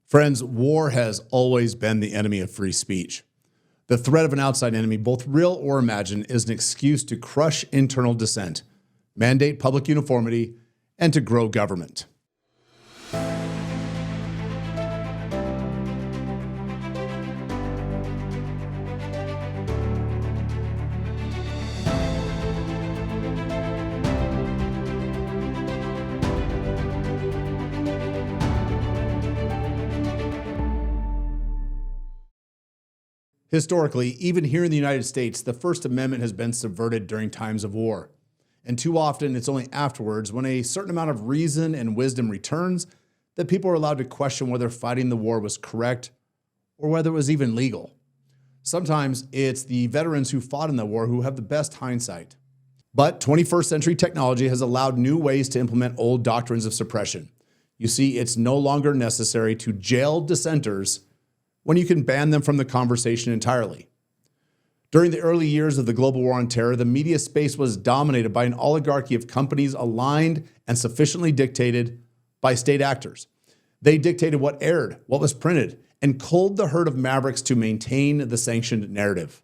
Friends, war has always been the enemy of free speech. The threat of an outside enemy, both real or imagined, is an excuse to crush internal dissent, mandate public uniformity, and to grow government. Historically, even here in the United States, the First Amendment has been subverted during times of war. And too often, it's only afterwards, when a certain amount of reason and wisdom returns, that people are allowed to question whether fighting the war was correct or whether it was even legal. Sometimes it's the veterans who fought in the war who have the best hindsight. But 21st century technology has allowed new ways to implement old doctrines of suppression. You see, it's no longer necessary to jail dissenters when you can ban them from the conversation entirely. During the early years of the global war on terror, the media space was dominated by an oligarchy of companies aligned and sufficiently dictated by state actors. They dictated what aired, what was printed, and culled the herd of mavericks to maintain the sanctioned narrative.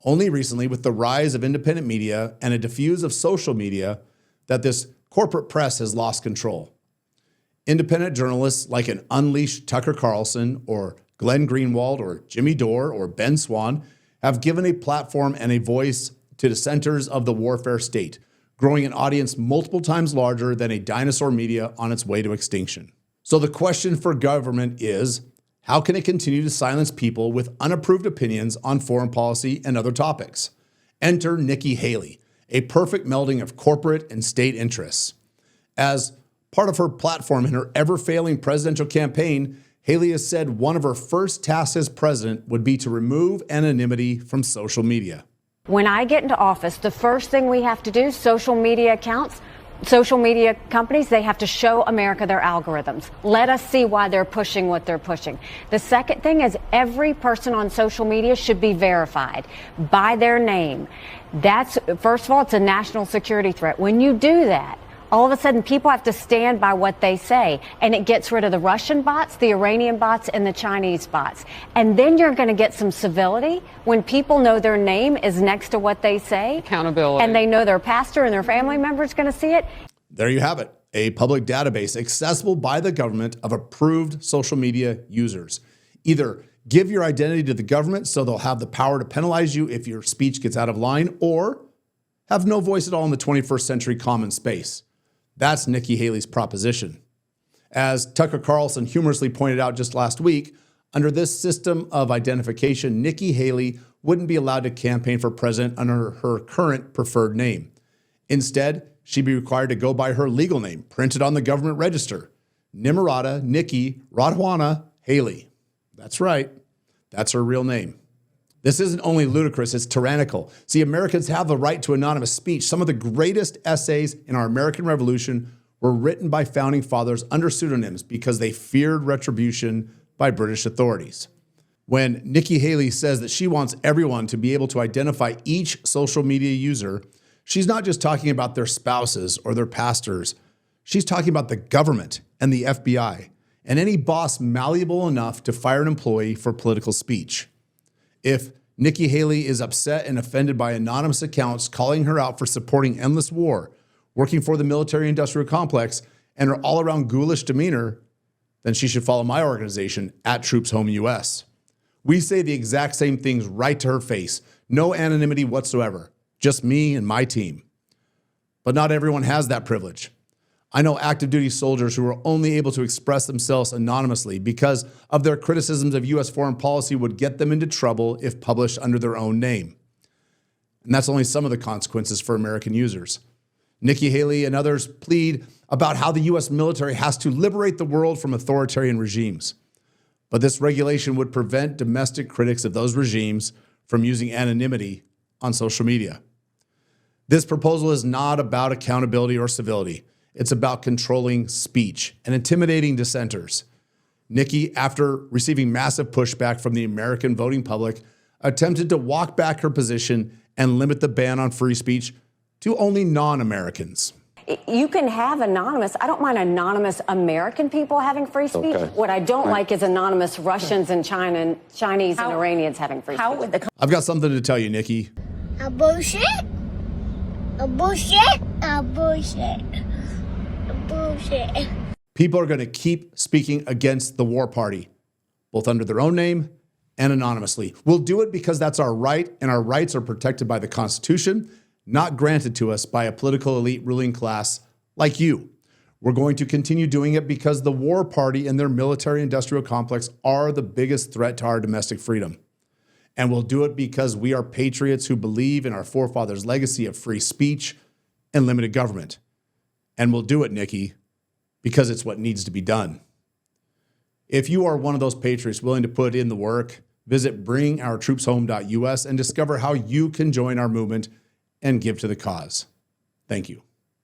Only recently, with the rise of independent media and a diffuse of social media, that this corporate press has lost control. Independent journalists like an unleashed Tucker Carlson or Glenn Greenwald or Jimmy Dore or Ben Swan have given a platform and a voice to dissenters of the warfare state, growing an audience multiple times larger than a dinosaur media on its way to extinction. So the question for government is, how can it continue to silence people with unapproved opinions on foreign policy and other topics? Enter Nikki Haley, a perfect melding of corporate and state interests. As part of her platform in her ever-failing presidential campaign, Haley has said one of her first tasks as president would be to remove anonymity from social media. When I get into office, the first thing we have to do, social media accounts, social media companies, they have to show America their algorithms. Let us see why they're pushing what they're pushing. The second thing is every person on social media should be verified by their name. That's, first of all, it's a national security threat. When you do that, all of a sudden, people have to stand by what they say, and it gets rid of the Russian bots, the Iranian bots, and the Chinese bots. And then you're going to get some civility when people know their name is next to what they say. Accountability. And they know their pastor and their family member is going to see it. There you have it, a public database accessible by the government of approved social media users. Either give your identity to the government so they'll have the power to penalize you if your speech gets out of line, or have no voice at all in the 21st century common space. That's Nikki Haley's proposition. As Tucker Carlson humorously pointed out just last week, under this system of identification, Nikki Haley wouldn't be allowed to campaign for president under her current preferred name. Instead, she'd be required to go by her legal name, printed on the government register, Nimarata Nikki Radwana Haley. That's right. That's her real name. This isn't only ludicrous, it's tyrannical. See, Americans have the right to anonymous speech. Some of the greatest essays in our American Revolution were written by founding fathers under pseudonyms because they feared retribution by British authorities. When Nikki Haley says that she wants everyone to be able to identify each social media user, she's not just talking about their spouses or their pastors. She's talking about the government and the FBI and any boss malleable enough to fire an employee for political speech. If Nikki Haley is upset and offended by anonymous accounts calling her out for supporting endless war, working for the military-industrial complex, and her all-around ghoulish demeanor, then she should follow my organization, @TroopsHomeUS. We say the exact same things right to her face. No anonymity whatsoever. Just me and my team. But not everyone has that privilege. I know active duty soldiers who are only able to express themselves anonymously because of their criticisms of U.S. foreign policy would get them into trouble if published under their own name. And that's only some of the consequences for American users. Nikki Haley and others plead about how the U.S. military has to liberate the world from authoritarian regimes. But this regulation would prevent domestic critics of those regimes from using anonymity on social media. This proposal is not about accountability or civility. It's about controlling speech and intimidating dissenters. Nikki, after receiving massive pushback from the American voting public, attempted to walk back her position and limit the ban on free speech to only non-Americans. You can have anonymous. I don't mind anonymous American people having free speech. Okay. What I don't like is anonymous Russians and Chinese and Iranians having free speech. I've got something to tell you, Nikki. A bullshit. A bullshit. A bullshit. A bullshit. People are going to keep speaking against the war party, both under their own name and anonymously. We'll do it because that's our right, and our rights are protected by the Constitution, not granted to us by a political elite ruling class like you. We're going to continue doing it because the war party and their military-industrial complex are the biggest threat to our domestic freedom. And we'll do it because we are patriots who believe in our forefathers' legacy of free speech and limited government. And we'll do it, Nikki, because it's what needs to be done. If you are one of those patriots willing to put in the work, visit bringourtroopshome.us and discover how you can join our movement and give to the cause. Thank you.